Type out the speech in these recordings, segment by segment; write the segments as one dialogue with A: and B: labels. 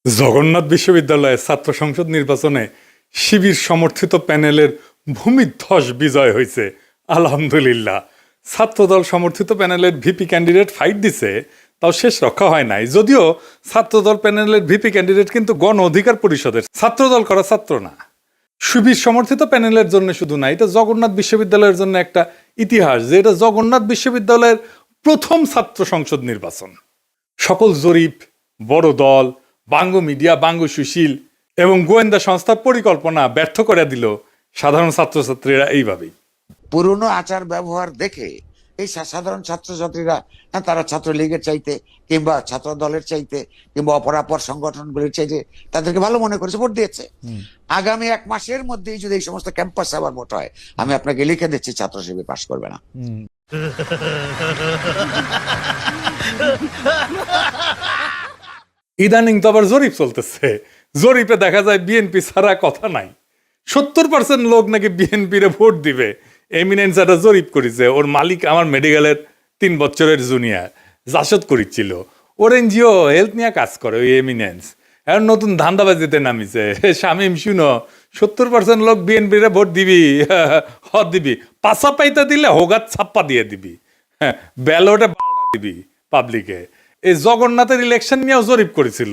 A: জগন্নাথ বিশ্ববিদ্যালয়ের ছাত্র সংসদ নির্বাচনে শিবির সমর্থিত প্যানেলের ভূমিধ্বস বিজয় হয়েছে। আলহামদুলিল্লাহ। ছাত্রদল সমর্থিত প্যানেলের ভিপি ক্যান্ডিডেট ফাইট দিছে, তাও শেষ রক্ষা হয় নাই। যদিও ছাত্রদল প্যানেলের ভিপি ক্যান্ডিডেট কিন্তু গণ অধিকার পরিষদের, ছাত্রদল করা ছাত্র না। শিবির সমর্থিত প্যানেলের জন্য শুধু না, এটা জগন্নাথ বিশ্ববিদ্যালয়ের জন্য একটা ইতিহাস যে এটা জগন্নাথ বিশ্ববিদ্যালয়ের প্রথম ছাত্র সংসদ নির্বাচন। সকল জরিপ, বড় দল, বাঙ্গ মিডিয়া, বাঙ্গ সুশীল এবং গোয়েন্দা সংস্থার পরিকল্পনা ব্যর্থ করে দিল সাধারণ ছাত্রছাত্রীরা এইভাবেই।
B: পুরনো আচার ব্যবহার দেখে এই সাধারণ ছাত্রছাত্রীরা তারা ছাত্রলীগের চাইতে কিংবা ছাত্র দলের চাইতে কিংবা অপরাপর সংগঠনগুলির চাইতে তাদেরকে ভালো মনে করেছে, ভোট দিয়েছে। আগামী 1 মাসের মধ্যেই যদি এই সমস্ত ক্যাম্পাসে আবার ভোট হয়, আমি আপনাকে লিখে দিচ্ছি ছাত্র শিবির পাশ করবে না।
A: ইদানিং তো আবার জরিপ চলতেছে। জরিপে দেখা যায় বিএনপি ছাড়া কথা নাই। 70% লোক নাকি বিএনপিরে ভোট দিবে। এমিনেন্স একটা জরিপ করেছে, ওর মালিক আমার মেডিকেলের 3 বছরের জুনিয়র জাসদ করেছিল। ওর এনজিও হেলথ নিয়ে কাজ করে ওই এমিনেন্স। এখন নতুন ধান্দাবাজিতে নামিছে। শামিম শুনো, 70% লোক বিএনপিরে ভোট দিবি, হদ দিবি, পাশা পাইতে দিলে হোগাত ছাপ্পা দিয়ে দিবি, হ্যাঁ ব্যালটে দিবি পাবলিকে। এই জগন্নাথের ইলেকশন নিয়েও জরিপ করেছিল,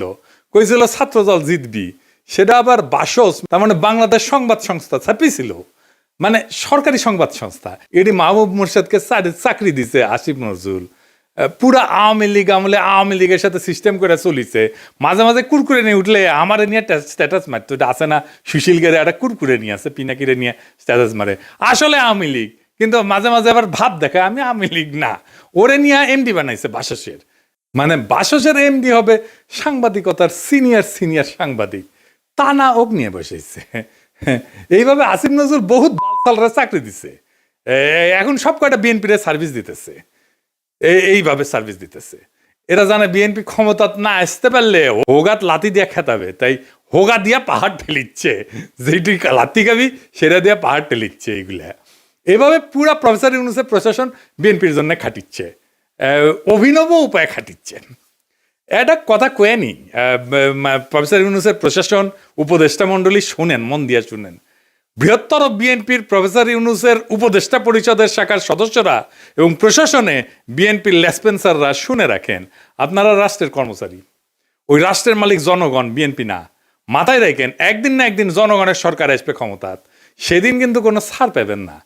A: কইছিল ছাত্রদল জিতবি। সেটা আবার বাসস, তার মানে বাংলাদেশ সংবাদ সংস্থা ছাপিয়েছিল, মানে সরকারি সংবাদ সংস্থা। এটি মাহবুব মুর্শেদকে চাকরি দিছে আসিফ নজরুল। পুরা আওয়ামী লীগ আমলে আওয়ামী লীগের সাথে সিস্টেম করে চলিছে। মাঝে মাঝে কুরকুরে নিয়ে উঠলে আমার নিয়ে স্ট্যাটাস মারতো। এটা আছে না, সুশীল গেরে একটা কুরকুরে নিয়ে আছে, পিনাকিরে নিয়ে স্ট্যাটাস মারে, আসলে আওয়ামী লীগ। কিন্তু মাঝে মাঝে আবার ভাব দেখায় আমি আওয়ামী লীগ না। ওরে নিয়ে এমডি বানাইছে বাসসের। মানে বাসসের এমডি হবে সাংবাদিকতার সিনিয়র সাংবাদিক, তা না ওক নিয়ে বসেছে। এইভাবে আসিফ নজরুল বহুত বালসালরা চাকরি দিছে। এখন সব কয়টা বিএনপির সার্ভিস দিতেছে, এইভাবে সার্ভিস দিতেছে। এরা জানে বিএনপি ক্ষমতা না আসতে পারলে হোগাত লাতি দিয়ে খেতাবে, তাই হোগা দিয়া পাহাড় ঠেলিচ্ছে। যেটি লাতি খাবি সেটা দিয়ে পাহাড় ঠেলিচ্ছে। এইগুলা এভাবে পুরা প্রফেসর ইউনূসের প্রশাসন বিএনপির জন্য খাটিচ্ছে, অভিনব উপায়ে খাটিচ্ছেন। এটা কথা কয়েনি প্রফেসর ইউনূসের প্রশাসন, উপদেষ্টা মণ্ডলী শুনেন, মন দিয়ে শুনেন। বৃহত্তর বিএনপির প্রফেসর ইউনূসের উপদেষ্টা পরিষদের শাখার সদস্যরা এবং প্রশাসনে বিএনপির লেসপেন্সাররা শুনে রাখেন, আপনারা রাষ্ট্রের কর্মচারী, ওই রাষ্ট্রের মালিক জনগণ, বিএনপি না। মাথায় রাখেন, একদিন না একদিন জনগণের সরকার আসবে ক্ষমতাত, সেদিন কিন্তু কোনো ছাড় পাবেন না।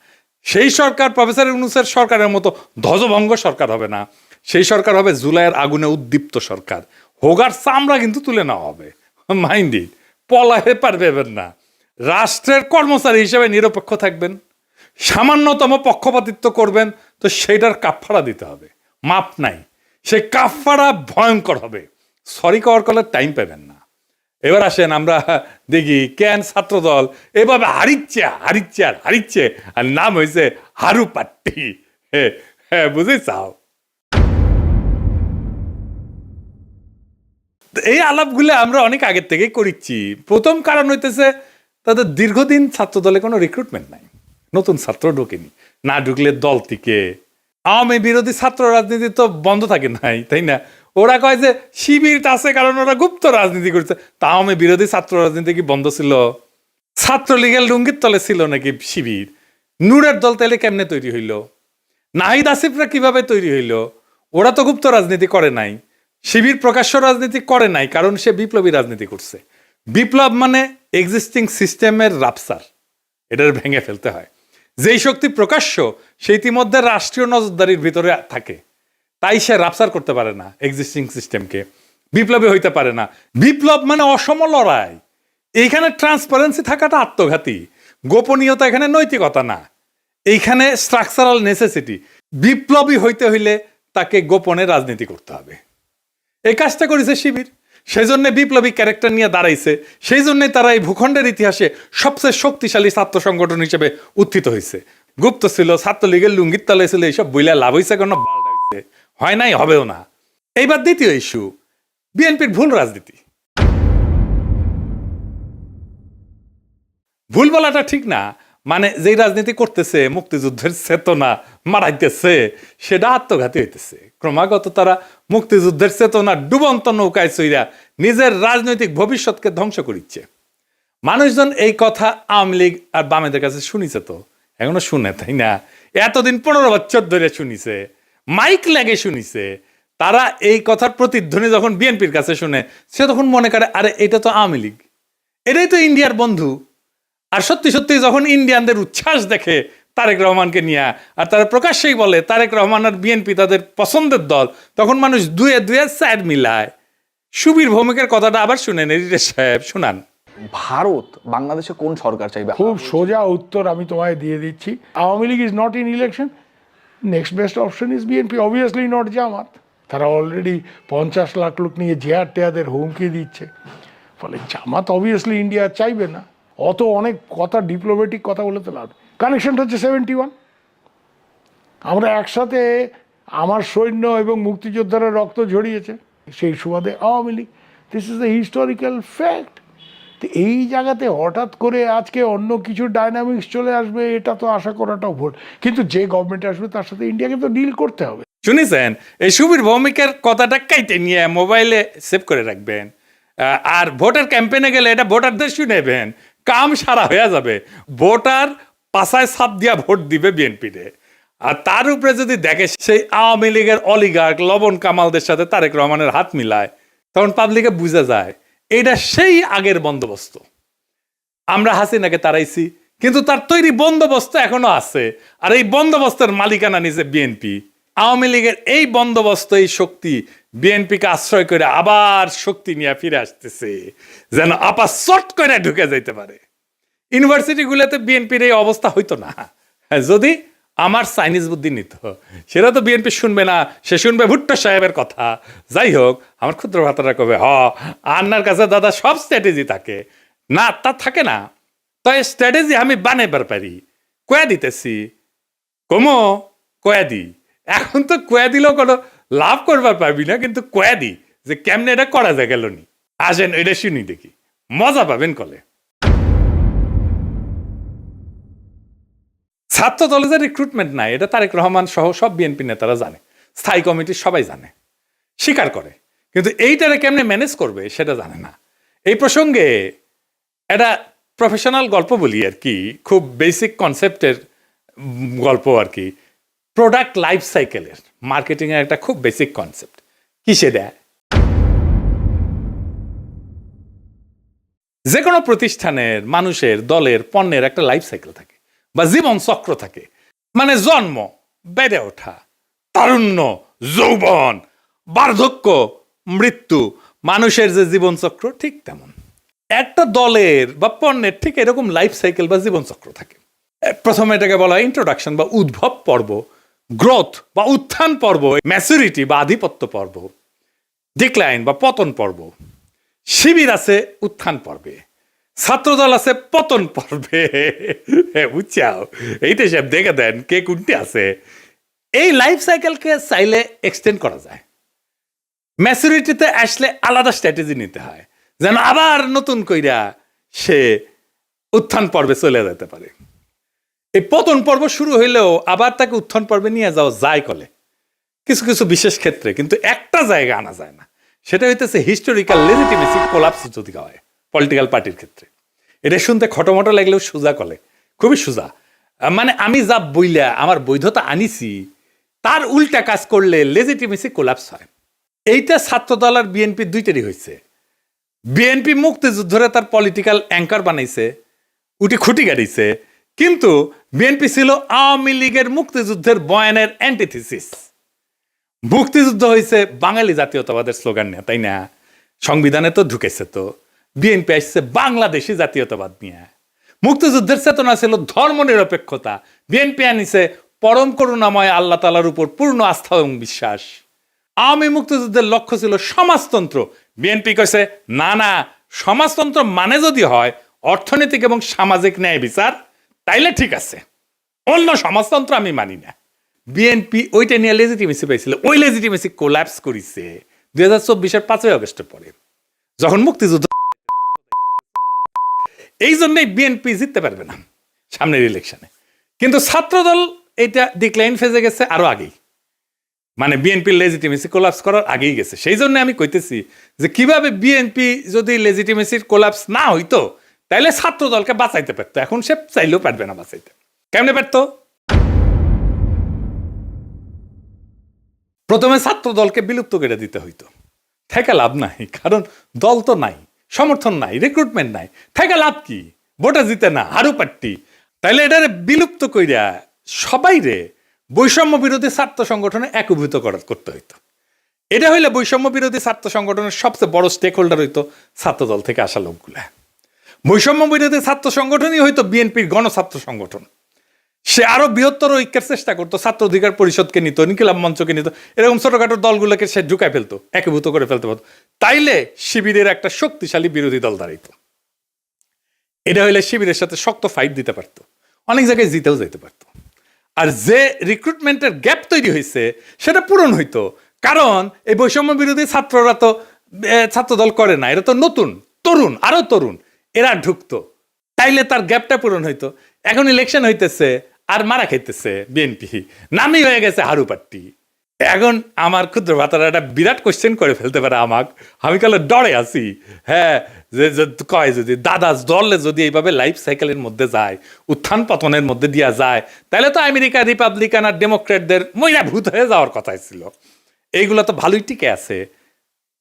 A: সেই সরকার প্রফেসর ইউনূসের সরকারের মতো ধ্বজভঙ্গ সরকার হবে না। সেই সরকার হবে জুলাইয়ের আগুনে উদ্দীপ্ত সরকার। হোগার চামড়া কিন্তু তুলে নেওয়া হবে, মাইন্ডি পলাহে পারবেন না। রাষ্ট্রের কর্মচারী হিসেবে নিরপেক্ষ থাকবেন, সামান্যতম পক্ষপাতিত্ব করবেন তো সেইটার কাফফারা দিতে হবে, মাপ নাই। সেই কাফফারা ভয়ঙ্কর হবে, সরি কওয়ার কলের টাইম পাবেন না। এবার আসেন আমরা দেখি কেন ছাত্রদল এভাবে হারিচ্ছে আর নাম হয়েছে হারু পাট্টি। হ্যাঁ বুঝে চাও। এই আলাপগুলো আমরা অনেক আগের থেকেই করিচ্ছি। প্রথম কারণ হইতেছে তাদের দীর্ঘদিন ছাত্রদলে কোনো রিক্রুটমেন্ট নাই, নতুন ছাত্র ঢোকেনি। না ঢুকলে দল থেকে আওয়ামী বিরোধী ছাত্র রাজনীতি তো বন্ধ থাকে নাই, তাই না? ওরা কয় যে শিবির আছে কারণ ওরা গুপ্ত রাজনীতি করছে। তা আওয়ামী বিরোধী ছাত্র রাজনীতি কি বন্ধ ছিল? ছাত্রলীগের লুঙ্গির তলে ছিল নাকি শিবির? নূরের দল তাইলে কেমনে তৈরি হইল? নাহিদ আসিফরা কিভাবে তৈরি হইল? ওরা তো গুপ্ত রাজনীতি করে নাই। শিবির প্রকাশ্য রাজনীতি করে নাই, কারণ সে বিপ্লবী রাজনীতি করছে। বিপ্লব মানে এক্সিস্টিং সিস্টেমের রাপসার, এটার ভেঙে ফেলতে হয়। যেই শক্তি প্রকাশ্য সে ইতিমধ্যে রাষ্ট্রীয় নজরদারির ভিতরে থাকে, তাই সে রাপসার করতে পারে না এক্সিস্টিং সিস্টেমকে, বিপ্লবী হইতে পারে না। বিপ্লব মানে অসম লড়াই। এইখানে ট্রান্সপারেন্সি থাকাটা আত্মঘাতী, গোপনীয়তা এখানে নৈতিকতা না, এইখানে স্ট্রাকচারাল নেসেসিটি। বিপ্লবী হইতে হইলে তাকে গোপনে রাজনীতি করতে হবে। এই কাজটা করেছে শিবির, সেই জন্য বিপ্লবী ক্যারেক্টার নিয়ে দাঁড়াইছে। সেই জন্যই তারা এই ভূখণ্ডের ইতিহাসে সবচেয়ে শক্তিশালী ছাত্র সংগঠন হিসেবে উত্থিত হয়েছে। গুপ্ত ছিল, ছাত্রলীগের লুঙ্গির তলে ছিল, এইসব বইলা লাভ হয়েছে কেন? হয় নাই, হবেও না। এইবার দ্বিতীয় ইস্যু, বিএনপির ভুল রাজনীতি। ভুল বলাটা ঠিক না, মানে যেই রাজনীতি করতেছে মুক্তিযুদ্ধের চেতনা মারাইতেছে সেটা আত্মঘাতী হইতেছে। ক্রমাগত তারা মুক্তিযুদ্ধের চেতনা ডুবন্ত নৌকায় চইরা নিজের রাজনৈতিক ভবিষ্যৎকে ধ্বংস করিচ্ছে। মানুষজন এই কথা আওয়ামী লীগ আর বামেদের কাছে শুনিছে, তো এখনো শুনে, তাই না? এতদিন 15 বছর ধরে শুনিছে, মাইক লাগে শুনিছে। তারা এই কথার প্রতিধ্বনি যখন বিএনপির কাছে শুনে, সে তখন মনে করে আরে এটা তো আওয়ামী লীগ, এটাই তো ইন্ডিয়ার বন্ধু। আর সত্যি সত্যি যখন ইন্ডিয়ানদের উচ্ছ্বাস দেখে তারেক রহমানকে নিয়ে, আর তারা প্রকাশ্যেই বলে তারেক রহমান আর বিএনপি তাদের পছন্দের দল, তখন মানুষ দুয়ে দুয়ে স্যার মিলায়। সুবীর ভৌমিকের কথাটা আবার শুনেন, এডিটর সাহেব শুনান।
C: ভারত বাংলাদেশে কোন সরকার চাইবে?
D: খুব সোজা উত্তর আমি তোমায় দিয়ে দিচ্ছি। Awami League is not in election, next best option is BNP, obviously not Jamaat. তারা অলরেডি 50 লাখ লোক নিয়ে জেয়ার টেয়াদের হুমকি দিচ্ছে, ফলে জামাত অবভিয়াসলি ইন্ডিয়া চাইবে না। অত অনেক কথা, ডিপ্লোম্যাটিক কথা বলে তো লাভ। কানেকশনটা হচ্ছে 71। আমরা একসাথে, আমার সৈন্য এবং মুক্তিযোদ্ধারা রক্ত ঝরিয়েছে, সেই সুবাদে Awami League. This is the historical fact. তো এই জায়গাতে হঠাৎ করে আজকে অন্য কিছু ডাইনামিক্স চলে আসবে, এটা তো আশা করাটাও ভুল। কিন্তু যে গভর্নমেন্ট আসবে তার সাথে ইন্ডিয়াকে তো ডিল করতে হবে।
A: শুনেছেন? এই সুবীর ভৌমিকের কথাটা কাইটে নিয়ে মোবাইলে সেভ করে রাখবেন, আর ভোটার ক্যাম্পেইনে গেলে এটা ভোটারদের শুনেবেন, কাম সারা হয়ে যাবে। ভোটার পাশায় ছাপ দিয়া ভোট দিবে বিএনপিতে। আর তার উপরে যদি দেখে সেই আওয়ামী লীগের অলিগার্ক লবণ কামালদের সাথে তারেক রহমানের হাত মিলায়, তখন পাবলিকে বুঝে যায় এটা সেই আগের বন্দোবস্ত। আমরা হাসিনাকে তাড়াইছি, কিন্তু তার তৈরি বন্দোবস্ত এখনো আছে, আর এই বন্দোবস্তের মালিকানা নিছে বিএনপি। আওয়ামী লীগের এই বন্দোবস্ত, এই শক্তি বিএনপিকে আশ্রয় করে আবার শক্তি নিয়ে ফিরে আসতেছে, যেন আপা চট করে ঢুকে যাইতে পারে। ইউনিভার্সিটিগুলোতে বিএনপির এই অবস্থা হইতো না যদি আমার চাইনিজ বুদ্ধি নিত। সেটা তো বিএনপি শুনবে না, সে শুনবে ভুট্টো সাহেবের কথা। যাই হোক, আমার ক্ষুদ্র ভাতারা কবে আন্নার কাছে দাদা সব স্ট্র্যাটেজি থাকে না, তা থাকে না। তাই স্ট্র্যাটেজি আমি বানাইবার পারি, কয়া দিতেছি, কমো কয়া দি। এখন তো কয়া দিলেও কোনো লাভ করবার পারবি না, কিন্তু কয়া দি যে কেমনে এটা করা যায় গেল নি। আসেন এটা শুনি দেখি, মজা পাবেন কলে। ছাত্র দলে যে রিক্রুটমেন্ট নাই, এটা তারেক রহমান সহ সব বিএনপি নেতারা জানে, স্থায়ী কমিটির সবাই জানে, স্বীকার করে, কিন্তু এইটারে কেমনে ম্যানেজ করবে সেটা জানে না। এই প্রসঙ্গে একটা প্রফেশনাল গল্প বলি আর কি, খুব বেসিক কনসেপ্টের গল্প আর কি। প্রোডাক্ট লাইফ সাইকেলের মার্কেটিংয়ের একটা খুব বেসিক কনসেপ্ট। কি সেটা? যে কোনো প্রতিষ্ঠানের, মানুষের, দলের, পণ্যের একটা লাইফ সাইকেল থাকে বা জীবন চক্র থাকে। মানে জন্ম, বেড়ে ওঠা, তারুণ্য, যৌবন, বার্ধক্য, মৃত্যু, মানুষের যে জীবন চক্র ঠিক তেমন একটা দলের বা পণ্যের ঠিক এরকম লাইফ সাইকেল বা জীবন চক্র থাকে। প্রথমে এটাকে বলা হয় ইন্ট্রোডাকশন বা উদ্ভব পর্ব, গ্রোথ বা উত্থান পর্ব, ম্যাচুরিটি বা আধিপত্য পর্ব, ডিক্লাইন বা পতন পর্ব। শিবির আছে উত্থান পর্বে, ছাত্রদল আছে পতন পর্বে। বুঝছাও? এইটা সব দেখে দেন কে কোনটি আছে। এই লাইফ সাইকেলকে চাইলে এক্সটেন্ড করা যায়। ম্যাচুরিটিতে আসলে আলাদা স্ট্র্যাটেজি নিতে হয়, যেন আবার নতুন কইরা সে উত্থান পর্বে চলে যেতে পারে। এই পতন পর্ব শুরু হইলেও আবার তাকে উত্থান পর্বে নিয়ে যাওয়া যায় কলে কিছু কিছু বিশেষ ক্ষেত্রে, কিন্তু একটা জায়গা আনা যায় না। সেটা হইতেছে হিস্টোরিক্যাল লেজিটিমেসি কোলাপস যদি হয় পলিটিক্যাল পার্টির ক্ষেত্রে। এটা শুনতে খটোমটো লাগলেও সোজা কলে, খুবই সোজা। মানে আমি যা বইলা আমার বৈধতা আনিছি তার উল্টা কাজ করলে লেজিটিমেসি কোলাপস হয়। এইটা ছাত্রদল আর বিএনপি দুইটারই হয়েছে। বিএনপি মুক্তিযুদ্ধরে তার পলিটিক্যাল অ্যাঙ্কার বানাইছে, উঠি খুঁটি গাড়িছে, কিন্তু বিএনপি ছিল আওয়ামী লীগের মুক্তিযুদ্ধের বয়ানের অ্যান্টিথিসিস। মুক্তিযুদ্ধ হয়েছে বাঙালি জাতীয়তাবাদের স্লোগান নিয়ে, তাই না? সংবিধানে তো ঢুকেছে। তো বিএনপি আসছে বাংলাদেশি জাতীয়তাবাদ নিয়ে। মুক্তিযুদ্ধের চেতনা ছিল ধর্ম নিরপেক্ষতা, বিএনপি আনিছে পরম করুণাময় আল্লাহ তাআলার উপর পূর্ণ আস্থা এবং বিশ্বাস। আওয়ামী মুক্তিযুদ্ধের লক্ষ্য ছিল সমাজতন্ত্র, বিএনপি কইছে না না, সমাজতন্ত্র মানে যদি হয় অর্থনৈতিক এবং সামাজিক ন্যায় বিচার, তাইলে ঠিক আছে, অন্য সমাজতন্ত্র আমি মানি না। বিএনপি ওইটা নিয়ে লেজিটিমেসি পাইছিল, ওই লেজিটিমেসি কোল্যাপস করেছে 2024-এর 5ই আগস্টের পরে, যখন মুক্তিযুদ্ধ। এই জন্যই বিএনপি জিততে পারবে না। সামনের ইলেকশনে। কিন্তু ছাত্রদল এটা ডিক্লাইন ফেজে গেছে আরো আগেই, মানে বিএনপির লেজিটিমেসি কোলাপস করার আগেই গেছে। সেই জন্য আমি কইতেছি যে কিভাবে বিএনপি যদি লেজিটিমেসির কোলাপস না হইতো তাইলে ছাত্র দলকে বাঁচাইতে পারতো, এখন সে চাইলেও পারবে না বাঁচাইতে। কেমনে পারতো? প্রথমে ছাত্র দলকে বিলুপ্ত করে দিতে হইতো, থেকে লাভ নাই, কারণ দল তো নাই, সমর্থন নাই, রিক্রুটমেন্ট নাই, থেকে লাভ কি? ভোটে জিতে না, হারু পাট্টি। তাইলে এটারে বিলুপ্ত কইরা সবাই রে বৈষম্য বিরোধী ছাত্র সংগঠনে একীভূত করতে হইতো। এটা হইলে বৈষম্য বিরোধী ছাত্র সংগঠনের সবচেয়ে বড় স্টেক হোল্ডার হইতো ছাত্রদল থেকে আসা লোকগুলা। বৈষম্য বিরোধী ছাত্র সংগঠনই হইতো বিএনপির গণছাত্র সংগঠন। সে আরো বৃহত্তর ঐক্যের চেষ্টা করতো, ছাত্র অধিকার পরিষদকে নিত, ইনকিলাব মঞ্চকে নিত, এরকম ছোটখাটো দলগুলোকে সে ঢুকায় ফেলতো, একীভূত করে ফেলতে পারতো। তাইলে শিবিরের একটা শক্তিশালী বিরোধী দল দাঁড়াইতো। এটা হইলে শিবিরের সাথে শক্ত ফাইট দিতে পারতো, অনেক জায়গায় জিতেও যেতে পারতো। আর যে রিক্রুটমেন্টের গ্যাপ তৈরি হয়েছে সেটা পূরণ হইতো, কারণ এই বৈষম্য বিরোধী ছাত্ররা তো ছাত্রদল করে না, এরা তো নতুন তরুণ, আরো তরুণ, এরা ঢুকতো, তাইলে তার গ্যাপটা পূরণ হইতো। এখন ইলেকশন হইতেছে আর মারা খাইতেছে বিএনপি, নামই হয়ে গেছে হারু পাট্টি। এখন আমার ক্ষুদ্র ভাতারা একটা বিরাট কোশ্চেন করে ফেলতে পারে আমাকে, আমি কালে ডরে আছি। হ্যাঁ, যে কয় যদি দাদা দলে যদি এইভাবে লাইফ সাইকেলের মধ্যে যায়, উত্থান পতনের মধ্যে দিয়া যায়, তাহলে তো আমেরিকা রিপাবলিকান আর ডেমোক্রেটদের মইরা ভূত হয়ে যাওয়ার কথাই ছিল। এইগুলো তো ভালোই টিকে আছে।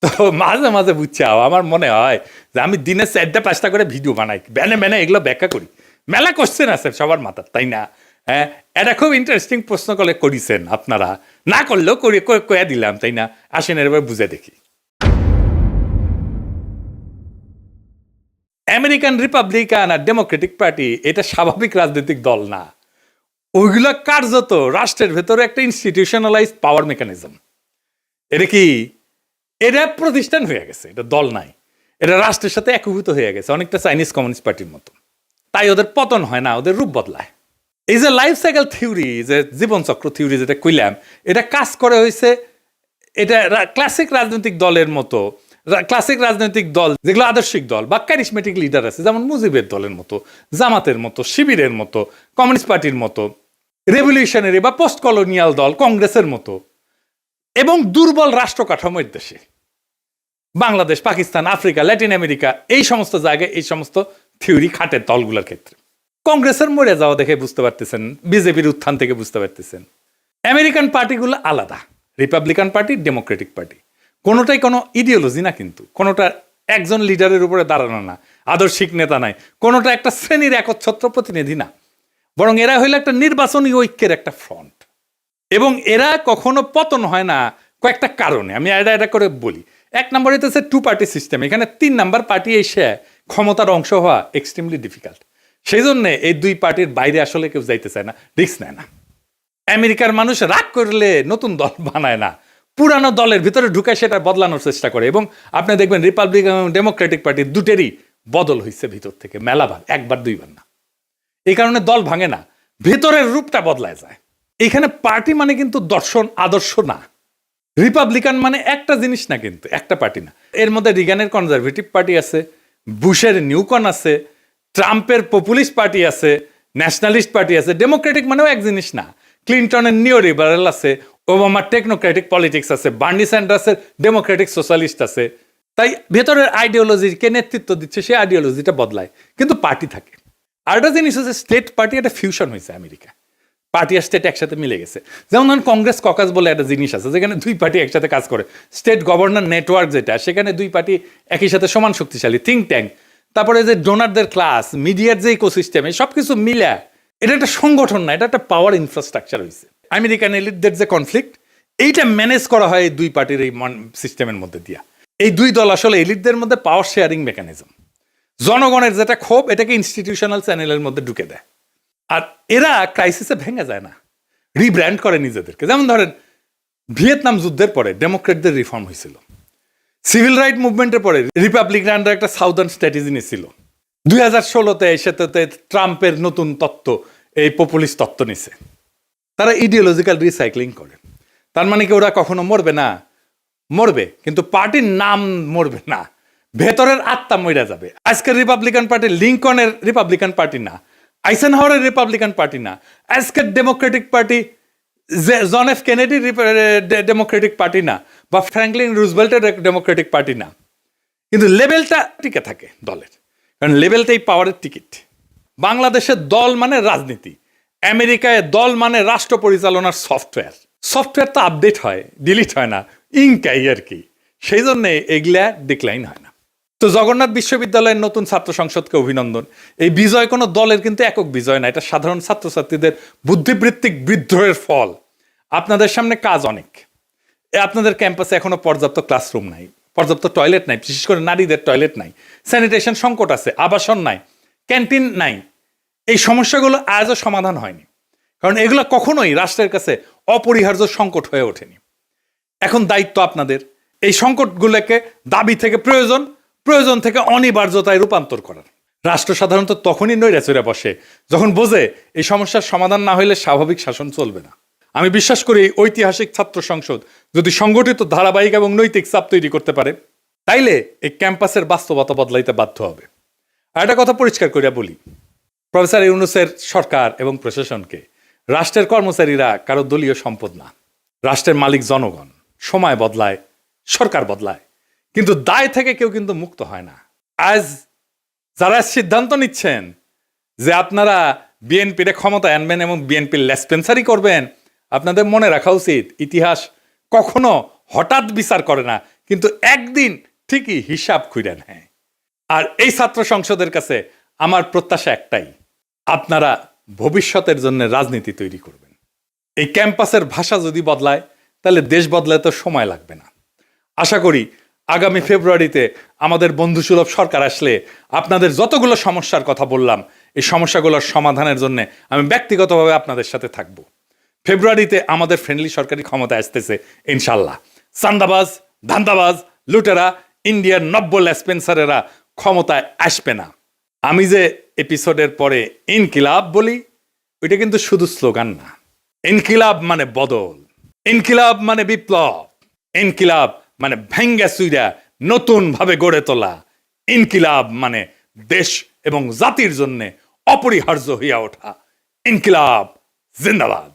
A: তো মাঝে মাঝে বুঝছাও আমার মনে হয় যে আমি দিনে 4-5টা করে ভিডিও বানাই, ব্যানে এগুলো ব্যাখ্যা করি। মেলা কোশ্চেন আছে সবার মাথার, তাই না? হ্যাঁ, এটা খুব ইন্টারেস্টিং প্রশ্ন করে করেছেন আপনারা, না করলেও কয়ে দিলাম, তাই না? আসেন এবার বুঝে দেখি। আমেরিকান রিপাবলিকান আর ডেমোক্রেটিক পার্টি এটা স্বাভাবিক রাজনৈতিক দল না, ওইগুলো কার্যত রাষ্ট্রের ভেতরে একটা ইনস্টিটিউশনালাইজড পাওয়ার মেকানিজম। এটা কি? এটা প্রতিষ্ঠান হয়ে গেছে, এটা দল নাই, এটা রাষ্ট্রের সাথে একীভূত হয়ে গেছে, অনেকটা চাইনিজ কমিউনিস্ট পার্টির মতো। তাই ওদের পতন হয় না, ওদের রূপ বদলায়। এই যে লাইফ সাইকেল থিওরি, যে জীবনচক্র থিওরি যেটা কইলাম, এটা কাজ করে হয়েছে, এটা ক্লাসিক রাজনৈতিক দলের মতো, ক্লাসিক রাজনৈতিক দল যেগুলো আদর্শিক দল বা ক্যারিসমেটিক লিডার আছে, যেমন মুজিবের দলের মতো, জামাতের মতো, শিবিরের মতো, কমিউনিস্ট পার্টির মতো, রেভলিউশনারি বা পোস্ট কলোনিয়াল দল কংগ্রেসের মতো, এবং দুর্বল রাষ্ট্র কাঠামোর দেশে Bangladesh, Pakistan, Africa, Latin America, এই সমস্ত জায়গায় এই সমস্ত থিওরি খাটে দলগুলোর ক্ষেত্রে। কংগ্রেসের মরে যাওয়া দেখে বুঝতে পারতেছেন, বিজেপির উত্থান থেকে বুঝতে পারতেছেন। আমেরিকান পার্টিগুলো আলাদা, রিপাবলিকান পার্টি, ডেমোক্রেটিক পার্টি, কোনোটাই কোনো ইডিওলজি না, কিন্তু কোনোটা একজন লিডারের উপরে দাঁড়ানো না, আদর্শিক নেতা নাই, কোনোটা একটা শ্রেণীর একচ্ছত্র প্রতিনিধি না, বরং এরা হইলো একটা নির্বাচনী ঐক্যের একটা ফ্রন্ট। এবং এরা কখনো পতন হয় না কয়েকটা কারণে, আমি এটা করে বলি। 1 নম্বর হইতেছে 2 পার্টি সিস্টেম, এখানে 3 নাম্বার পার্টি এসে ক্ষমতার অংশ হওয়া এক্সট্রিমলি ডিফিকাল্ট। সেই জন্য এই 2 পার্টির বাইরে আসলে কেউ যাইতে চায় না, রিস্ক নেয় না। আমেরিকার মানুষ রাগ করলে নতুন দল বানায় না, পুরানো দলের ভিতরে ঢুকে সেটা বদলানোর চেষ্টা করে। এবং আপনি দেখবেন রিপাবলিকান এবং ডেমোক্রেটিক পার্টি দুটেরই বদল হয়েছে ভিতর থেকে মেলাবার, 1-2বার না। এই কারণে দল ভাঙে না, ভেতরের রূপটা বদলায় যায়। এখানে পার্টি মানে কিন্তু দর্শন আদর্শ না, রিপাবলিকান মানে একটা জিনিস না, কিন্তু একটা পার্টি না। এর মধ্যে রিগানের কনজারভেটিভ পার্টি আছে, বুশের নিউকন আছে, ট্রাম্পের পপুলিস্ট পার্টি আছে, ন্যাশনালিস্ট পার্টি আছে। ডেমোক্রেটিক মানেও এক জিনিস না, ক্লিন্টনের নিও লিবারেল আছে, ওবামার টেকনোক্রেটিক পলিটিক্স আছে, বার্নি স্যান্ডার্সের ডেমোক্রেটিক সোশ্যালিস্ট আছে। তাই ভেতরের আইডিওলজিকে নেতৃত্ব দিচ্ছে, সেই আইডিওলজিটা বদলায়, কিন্তু পার্টি থাকে। আর একটা জিনিস হচ্ছে স্টেট পার্টি, একটা ফিউশন হয়েছে আমেরিকা, পার্টি আর স্টেট একসাথে মিলে গেছে। যেমন ধরুন কংগ্রেস ককাস বলে একটা জিনিস আছে, যেখানে 2 পার্টি একসাথে কাজ করে। স্টেট গভর্নর নেটওয়ার্ক যেটা, সেখানে 2 পার্টি একই সাথে সমান শক্তিশালী, থিঙ্ক ট্যাঙ্ক, তারপরে যে ডোনারদের ক্লাস, মিডিয়ার যে ইকোসিস্টেম, এই সব কিছু মিলে এটা একটা সংগঠন না, এটা একটা পাওয়ার ইনফ্রাস্ট্রাকচার হয়েছে। আমেরিকান এলিটদের যে কনফ্লিক্ট, এইটা ম্যানেজ করা হয় এই 2 পার্টির এই সিস্টেমের মধ্যে দিয়া। এই 2 দল আসলে এলিটদের মধ্যে পাওয়ার শেয়ারিং মেকানিজম, জনগণের যেটা ক্ষোভ এটাকে ইনস্টিটিউশনাল চ্যানেলের মধ্যে ঢুকে দেয়। আর এরা ক্রাইসিসে ভেঙে যায় না, রিব্র্যান্ড করে নিজেদেরকে। যেমন ধরেন ভিয়েতনাম যুদ্ধের পরে ডেমোক্রেটদের রিফর্ম হয়েছিল, সিভিল রাইট মুভমেন্টের পরে রিপাবলিকানরা একটা সাউদার্ন স্ট্র্যাটেজি নিয়েছিল, 2016-তে সেটাতে ট্রাম্পের নতুন তত্ত্ব, এই পপুলিস্ট তত্ত্ব নিছে। তারা ইডিওলজিক্যাল রিসাইক্লিং করে। তার মানে কি ওরা কখনো মরবে না? মরবে, কিন্তু পার্টির নাম মরবে না, ভেতরের আত্মা মরে যাবে। আজকের রিপাবলিকান পার্টি লিঙ্কনের রিপাবলিকান পার্টি না, আইসেনহাওয়ারের রিপাবলিকান পার্টি না, আজকের Democratic party John F Kennedy Democratic party না, বা ফ্র্যাঙ্কলিন রুজভেল্টের ডেমোক্রেটিক পার্টি না, কিন্তু লেভেলটা টিকে থাকে দলের, কারণ লেভেলটাই পাওয়ারের টিকিট। বাংলাদেশের দল মানে রাজনীতি, আমেরিকায় দল মানে রাষ্ট্র পরিচালনার সফটওয়্যার। সফটওয়্যার তো আপডেট হয়, ডিলিট হয় না, ইনকাই আর কি, সেই জন্য এগুলা ডিক্লাইন হয় না। তো জগন্নাথ বিশ্ববিদ্যালয়ের নতুন ছাত্র সংসদকে অভিনন্দন। এই বিজয় কোনো দলের কিন্তু একক বিজয় না, এটা সাধারণ ছাত্রছাত্রীদের বুদ্ধিবৃত্তিক বিদ্রোহের ফল। আপনাদের সামনে কাজ অনেক। আপনাদের ক্যাম্পাসে এখনো পর্যাপ্ত ক্লাসরুম নাই, পর্যাপ্ত টয়লেট নাই, বিশেষ করে নারীদের টয়লেট নাই, স্যানিটেশন সংকট আছে, আবাসন নাই, ক্যান্টিন নাই। এই সমস্যাগুলো আজও সমাধান হয়নি, কারণ এগুলো কখনোই রাষ্ট্রের কাছে অপরিহার্য সংকট হয়ে ওঠেনি। এখন দায়িত্ব আপনাদের এই সংকটগুলোকে দাবি থেকে প্রয়োজন, প্রয়োজন থেকে অনিবার্যতায় রূপান্তর করার। রাষ্ট্র সাধারণত তখনই নৈরাচরে বসে যখন বোঝে এই সমস্যার সমাধান না হলে স্বাভাবিক শাসন চলবে না। আমি বিশ্বাস করি ঐতিহাসিক ছাত্র সংসদ যদি সংগঠিত, ধারাবাহিক এবং নৈতিক চাপ তৈরি করতে পারে, তাইলে এই ক্যাম্পাসের বাস্তবতা বদলাইতে বাধ্য হবে। আর একটা কথা পরিষ্কার করিয়া বলি, প্রফেসর ইউনূসের সরকার এবং প্রশাসনকে রাষ্ট্রের কর্মচারীরা কারো দলীয় সম্পদ না। রাষ্ট্রের মালিক জনগণ। সময় বদলায়, সরকার বদলায়, কিন্তু দায় থেকে কেউ কিন্তু মুক্ত হয় না। আজ যারা সিদ্ধান্ত নিচ্ছেন যে আপনারা বিএনপির ক্ষমতায় আনবেন এবং বিএনপির লেসপেন্সারি করবেন, আপনাদের মনে রাখা উচিত ইতিহাস কখনো হঠাৎ বিচার করে না, কিন্তু একদিন ঠিকই হিসাব খুঁড়ে নেয়। আর এই ছাত্র সংসদের কাছে আমার প্রত্যাশা একটাই, আপনারা ভবিষ্যতের জন্য রাজনীতি তৈরি করবেন। এই ক্যাম্পাসের ভাষা যদি বদলায়, তাহলে দেশ বদলাতে তো সময় লাগবে না। আশা করি আগামী ফেব্রুয়ারিতে আমাদের বন্ধুসুলভ সরকার আসলে আপনাদের যতগুলো সমস্যার কথা বললাম, এই সমস্যাগুলোর সমাধানের জন্য আমি ব্যক্তিগতভাবে আপনাদের সাথে থাকব। ফেব্রুয়ারিতে আমাদের ফ্রেন্ডলি সরকারি ক্ষমতায় আসতেছে ইনশাল্লাহ। চান্দাবাজ, ধান্দাবাজ, লুটেরা, ইন্ডিয়ার নব্য লেসপেন্সারেরা ক্ষমতায় আসবে না। আমি যে এপিসোডের পরে ইনকিলাব বলি, ওইটা কিন্তু শুধু স্লোগান না। ইনকিলাব মানে বদল, ইনকিলাব মানে বিপ্লব, ইনকিলাব মানে ভেঙ্গা চুইরা নতুন ভাবে গড়ে তোলা, ইনকিলাব মানে দেশ এবং জাতির জন্য অপরিহার্য হইয়া ওঠা। ইনকিলাব জিন্দাবাদ।